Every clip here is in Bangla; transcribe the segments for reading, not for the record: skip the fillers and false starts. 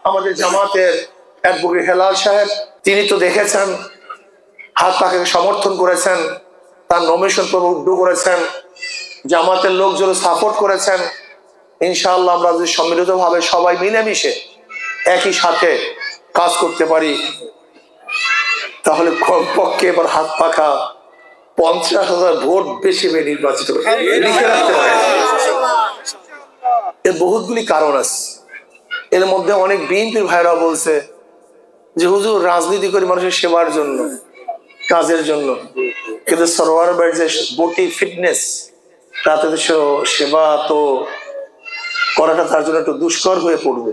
আমাদের জামাতের অ্যাডভোকেট হেলাল সাহেব, তিনি তো দেখেছেন, হাত পাকে সমর্থন করেছেন, তার নমিনেশন পর্ব উড্ডু করেছেন, জামাতের লোকজন সাপোর্ট করেছেন। ইনশাআল্লাহ আমরা যদি সম্মিলিতভাবে সবাই মিলেমিশে একই সাথে কাজ করতে পারি, তাহলে কমপক্ষে এবার হাত পাখা 50,000 ভোট বেশি পেয়ে নির্বাচিত লিখে রাখতে হবে। এর বহুতগুলি কারণ আছে। এর মধ্যে অনেক বিএনপির ভাইরা বলছে যে হুজুর রাজনীতি করি মানুষের সেবার জন্য, কাজের জন্য, কিন্তু সরোয়ার ভাইয়ের যে বডি ফিটনেস, তাতে সেবা তো করাটা তার জন্য একটু দুষ্কর হয়ে পড়বে।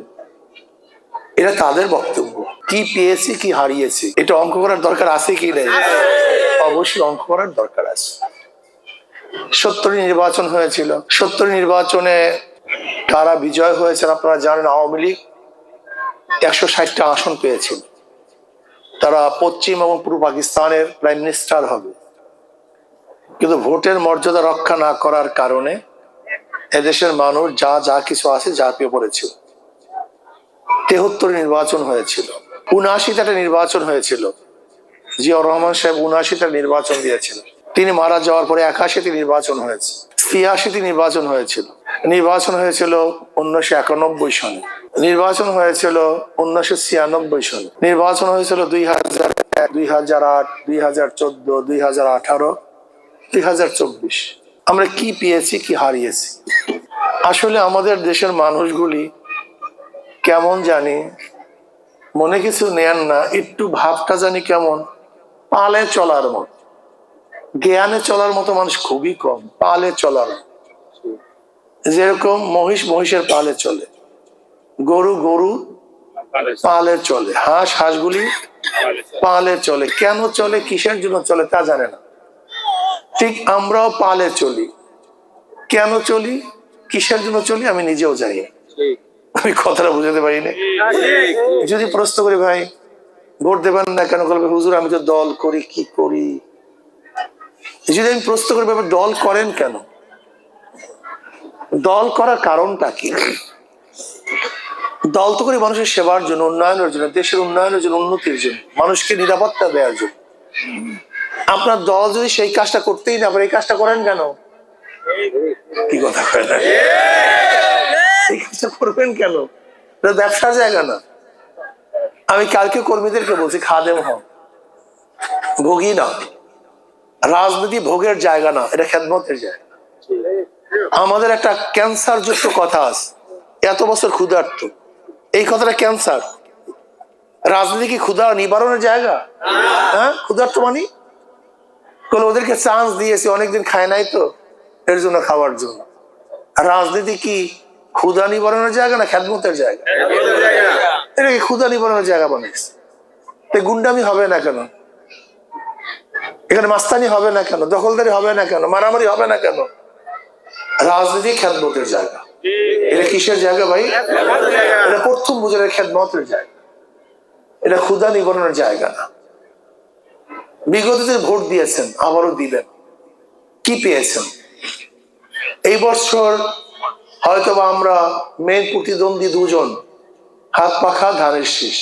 এটা তাদের বক্তব্য। কি পেয়েছি কি হারিয়েছি এটা অঙ্ক করার দরকার আছে কি নেই? অবশ্যই অঙ্ক করার দরকার আছে। 70 নির্বাচন হয়েছিল, 70 নির্বাচনে কারা বিজয় হয়েছেন আপনারা জানেন। আওয়ামী লীগ 160টা আসন পেয়েছিল। তারা পশ্চিম এবং পূর্ব পাকিস্তানের প্রাইম মিনিস্টার হবে, কিন্তু ভোটের মর্যাদা রক্ষা না করার কারণে এদেশের মানুষ যা যা কিছু আছে ঝাঁপিয়ে পড়েছিল। 73 নির্বাচন হয়েছিল, 79টা নির্বাচন হয়েছিল। জিয়াউর রহমান সাহেব 79টা নির্বাচন দিয়েছিল। তিনি মারা যাওয়ার পরে 81টি নির্বাচন হয়েছে, 83টি নির্বাচন হয়েছিল। নির্বাচন হয়েছিল 1991 সনে, নির্বাচন হয়েছিল 1996 সনে, নির্বাচন হয়েছিল 2001, 2008, 2014, 2018, 2024। আমরা কি পেয়েছি কি হারিয়েছি? আসলে আমাদের দেশের মানুষগুলি কেমন জানি মনে কিছু নেন না, একটু ভাবটা জানি কেমন পালে চলার মতো, জ্ঞানে চলার মতো মানুষ খুবই কম। পালে চলার, যেরকম মহিষ মহিষের পালে চলে, গরু গরু পালে চলে, হাঁস হাঁসগুলি পালে চলে। কেন চলে, কিসের জন্য চলে তা জানে না। ঠিক আমরাও পালে চলি। কেন চলি, কিসের জন্য চলি আমি নিজেও জানি না। আমি কথাটা বুঝাতে পারি না। যদি প্রশ্ন করি ভাই ভোট দেবেন না কেন, বলবে হুজুর আমি তো দল করি, কি করি। যদি আমি প্রশ্ন করি ভাই দল করেন কেন, দল করার কারণটা কি? দল তো করি মানুষের সেবার জন্য, উন্নয়নের জন্য, দেশের উন্নয়নের জন্য, উন্নতির জন্য, মানুষকে নিরাপত্তা দেওয়ার জন্য। আপনার দল যদি সেই কাজটা করতেই না পারে, এই কাজটা করেন কেন? কি কথা কয় না? এই কাজটা করবেন কেন? ব্যবসার জায়গা না। আমি কালকে কর্মীদেরকে বলছি খাদেম হন, ভোগী না। রাজনীতি ভোগের জায়গা না, এটা খেদমতের জায়গা। আমাদের একটা ক্যান্সার যুক্ত কথা আছে, এত বছর ক্ষুধার্ত, এই কথাটা ক্যান্সার। রাজনীতি কি ক্ষুধা নিবারণের জায়গা? হ্যাঁ, ক্ষুধার্ত মানে ওদেরকে চান্স দিয়েছি, অনেকদিন খায় নাই তো এর জন্য খাওয়ার জন্য। রাজনীতি কি ক্ষুধা নিবারণের জায়গা না খেদমতের জায়গা? এটা কি ক্ষুধা নিবারণের জায়গা বানিয়েছে? গুন্ডামি হবে না কেন? এখানে মাস্তানি হবে না কেন? দখলদারি হবে না কেন? মারামারি হবে না কেন? রাজনীতি খেদমতের জায়গা। এটা কিসের জায়গা ভাই? এটা প্রথম বুঝে খেদমতের জায়গা, এটা ক্ষুধা নিবারণের জায়গা না। বিগত যে ভোট দিয়েছেন আবারও দিবেন, কি পেয়েছেন? এই বছর হয়তোবা আমরা মেন প্রতিদ্বন্দ্বী দুজন, হাত পাখা ধানের শীষ।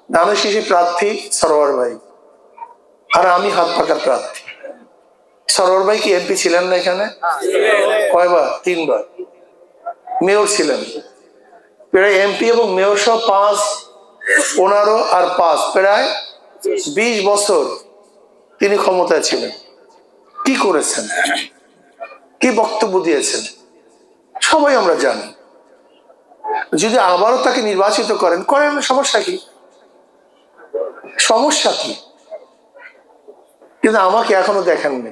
ধানের শীষে প্রার্থী সরোয়ার ভাই, আর আমি হাত পাখার প্রার্থী। সরোয়ার ভাই কি এমপি ছিলেন না এখানে? কয়বার? 3 বার মেয়র ছিলেন। প্রায় এমপি এবং মেয়র সহ 5, 15 আর 5 প্রায় 20 বছর তিনি ক্ষমতায় ছিলেন। কি করেছেন, কি বক্তব্য দিয়েছেন সবাই আমরা জানি। যদি আবারও তাকে নির্বাচিত করেন, করেন, সমস্যা কি? সমস্যা কি? কিন্তু আমাকে এখনো দেখেননি।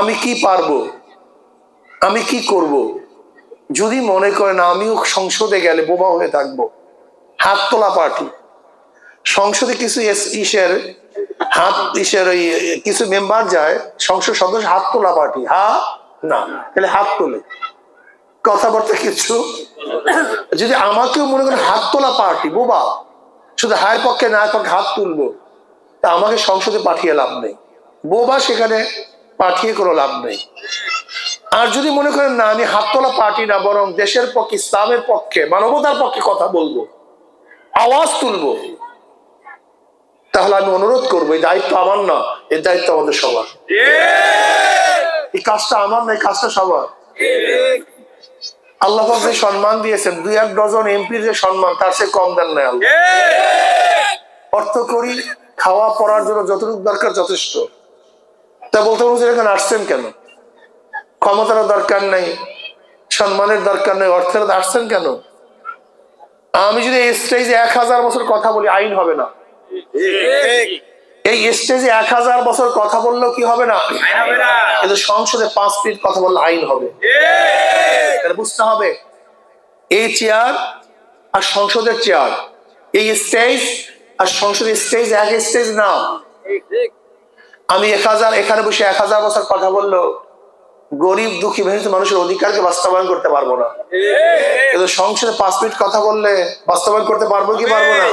আমি কি পারবো, আমি কি করব? যদি মনে করেন আমিও সংসদে গেলে বোমা হয়ে থাকবো, হাত তোলা পার্টি, সংসদে কিছু ওই কিছু মেম্বার যায়, সংসদ সদস্য হাত তোলা পার্টি, না তাহলে হাত তোলে, কথাবার্তা কিছু। যদি আমাকেও মনে করেন হাত তোলা পার্টি, বোবা, শুধু হায়ের পক্ষে না পক্ষে হাত তুলবো, তা আমাকে সংসদে পাঠিয়ে লাভ নেই, বোবা সেখানে পাঠিয়ে কোনো লাভ নেই। আর যদি মনে করেন না আমি হাত তোলা পার্টি না, বরং দেশের পক্ষে, ইসলামের পক্ষে, মানবতার পক্ষে কথা বলবো, আওয়াজ তুলবো, তাহলে আমি অনুরোধ করবো, এই দায়িত্ব আমার না, এই দায়িত্ব আমাদের সবার। এই কাজটা আমার না, এই কাজটা সবার। আল্লাহ যে সম্মান দিয়েছেন, 2-1 ডজন এমপির যে সম্মান, তার চেয়ে কম দেন নাই আল্লাহ। অর্থ করি খাওয়া পড়ার জন্য যতটুকু দরকার যথেষ্ট। তা বলতে বলছে এখানে আসছেন কেন? ক্ষমতার দরকার নাই, সম্মানের দরকার নেই, অর্থের আসছেন কেন? আমি যদি এই স্টেজে 1000 বছর কথা বলি, আইন হবে না। এই স্টেজে 1000 বছর কথা বললেও কি হবে না? কিন্তু সংসদে 5 মিনিট কথা বললে আইন হবে। বুঝতে হবে, এই চেয়ার আর সংসদের চেয়ার, এই স্টেজ আর সংসদের স্টেজ এক স্টেজ না। আমি 1000 এখানে বসে 1000 বছর কথা বললো, গরিব দুঃখী মেহনত মানুষের অধিকারকে বাস্তবায়ন করতে পারবো না। কিন্তু সংসদে 5 মিনিট কথা বললে বাস্তবায়ন করতে পারবো কি পারবো না?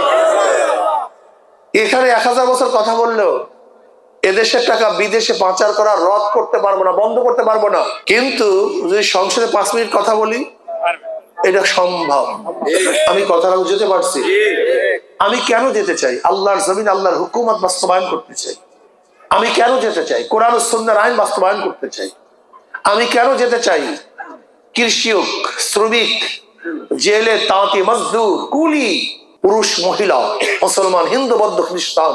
এখানে 1000 বছর কথা বললো, এদেশের টাকা বিদেশে পাচার করা রদ করতে পারবো না, বন্ধ করতে পারবো না। কিন্তু যদি সংসদে 5 মিনিট কথা বলি, এটা সম্ভব। আমি কথাটা বুঝতে পারছি। আমি কেন যেতে চাই? আল্লাহর জমিন, আল্লাহর হুকুমত বাস্তবায়ন করতে চাই। আমি কেন যেতে চাই? কোরআন ও সুন্নাহর আইন বাস্তবায়ন করতে চাই। আমি কেন যেতে চাই? কৃষক, শ্রমিক, জেলে, তাঁতি, মজদুর, কুলি, পুরুষ, মহিলা, মুসলমান, হিন্দু, বৌদ্ধ, খ্রিস্টান,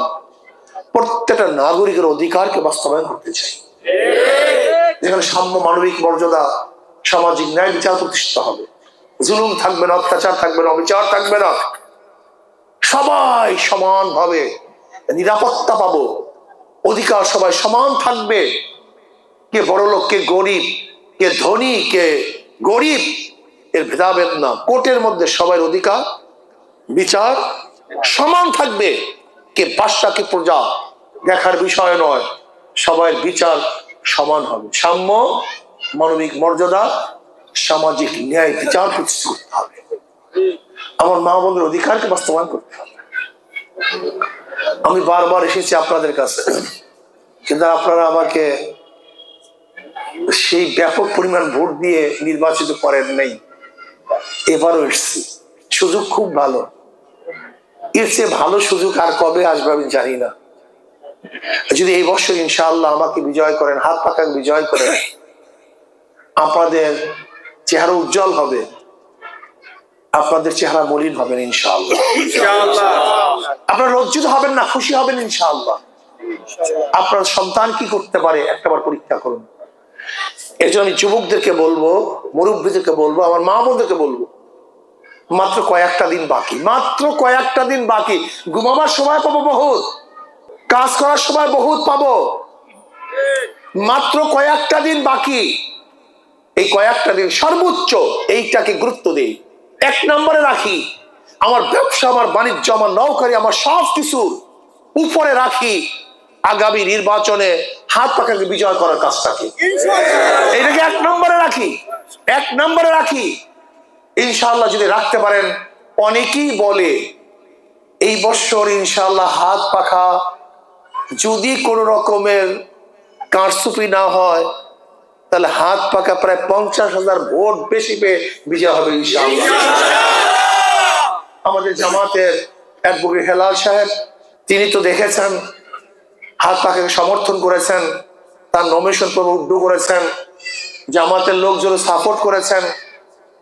প্রত্যেকটা নাগরিকের অধিকারকে বাস্তবায়ন করতে চাই। যেখানে সাম্য, মানবিক মর্যাদা, সামাজিক ন্যায় বিচার প্রতিষ্ঠিত হবে, জুলুম থাকবে না, অত্যাচার থাকবে না, অবিচার থাকবে না, সবাই সমানভাবে নিরাপত্তা পাবো, অধিকার সবাই সমান থাকবে। কে বড় লোক, কে গরিব, কে ধনী, কে গরিব, এর ভেদাভেদ না। কোর্টের মধ্যে সবার অধিকার, বিচার সমান থাকবে। কে বাদশা, কে প্রজা দেখার বিষয় নয়, সবার বিচার সমান হবে। সাম্য, মানবিক মর্যাদা, সামাজিক ন্যায় বিচার প্রতিষ্ঠা করতে হবে। আমার মা বোনের অধিকারকে বাস্তবায়ন করতে হবে। আমি বারবার এসেছি আপনাদের কাছে, কিন্তু আপনারা আমাকে সেই ব্যাপক পরিমাণ ভোট দিয়ে নির্বাচিত করেন নাই। এবারও এসছি, সুযোগ খুব ভালো। এর চেয়ে ভালো সুযোগ আর কবে আসবে আমি জানি না। যদি এই বছর ইনশাআল্লাহ আমাকে বিজয় করেন, হাত পাখাকে বিজয় করেন, আপনাদের চেহারা উজ্জ্বল হবে, আপনাদের চেহারা মলিন হবেন ইনশাআল্লাহ। আপনারা লজ্জিত হবেন না, খুশি হবেন ইনশাআল্লাহ। আপনার সন্তান কি করতে পারে একটাবার পরীক্ষা করুন। এর জন্য আমি যুবকদেরকে বলবো, মুরব্বীদেরকে বলবো, আমার মা বোনদেরকে বলবো, মাত্র কয়েকটা দিন বাকি, মাত্র কয়েকটা দিন বাকি। ঘুমাবার সময় পাবো বহুত, কাজ করার সময় বহুত পাবো, মাত্র কয়েকটা দিন বাকি। এই কয়েকটা দিন সর্বোচ্চ এইটাকে গুরুত্ব দেই, 1 নম্বরে রাখি। আমার ব্যবসা, আমার বাণিজ্য, আমার নৌকারি, আমার সব কিছুর উপরে রাখি আগামী নির্বাচনে হাত পাখাকে বিজয় করার কাজটাকে। এটাকে 1 নম্বরে রাখি, 1 নম্বরে রাখি। ইনশাআল্লাহ যদি রাখতে পারেন, অনেকেই বলে এই বছর ইনশাআল্লাহ হাত পাখা যদি কোনো রকমের কারচুপি না হয়, তাহলে হাত পাকা প্রায় 50,000 ভোট বেশি পেয়ে বিজয় হবে ইনশাআল্লাহ। আমাদের জামাতের অ্যাডভোকেট হেলাল সাহেব, তিনি তো দেখেছেন, হাত পাখাকে সমর্থন করেছেন, তার নমিনেশন পর্ব উদ্যোগ করেছেন, জামাতের লোকজন সাপোর্ট করেছেন।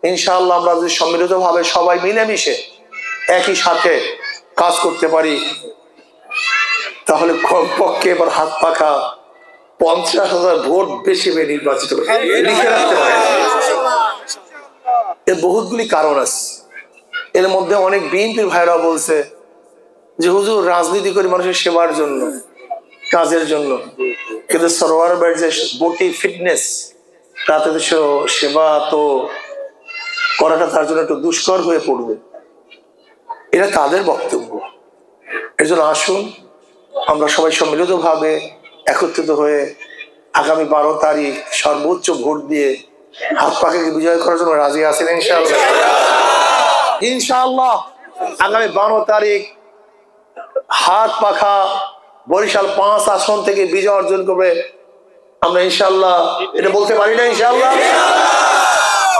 ইনশাআল্লাহ আমরা যদি সম্মিলিতভাবে সবাই মিলেমিশে একই সাথে কাজ করতে পারি, তাহলে কমপক্ষে এবার হাত পাখা 50,000 ভোট বেশি পেয়ে নির্বাচিত হবে। লিখে রাখতে হবে। এর বহুতগুলি কারণ আছে। এর মধ্যে অনেক বিএনপির ভাইরা বলছে যে হুজুর রাজনীতি করি মানুষের সেবার জন্য, কাজের জন্য, কিন্তু সরোয়ার ভাইয়ের যে বডি ফিটনেস, তাতে তো সেবা তো করাটা তার জন্য একটু দুষ্কর হয়ে পড়বে। এটা তাদের বক্তব্য। এর জন্য আসুন আমরা সবাই সম্মিলিতভাবে একত্রিত হয়ে আগামী 12 তারিখ সর্বোচ্চ ভোট দিয়ে হাত পাখাকে বিজয় করার জন্য রাজি আছেন ইনশাআল্লাহ? ইনশাআল্লাহ আগামী 12 তারিখ হাত পাখা বরিশাল 5 আসন থেকে বিজয় অর্জন করবে আমরা ইনশাআল্লাহ। এটা বলতে পারি না ইনশাআল্লাহ?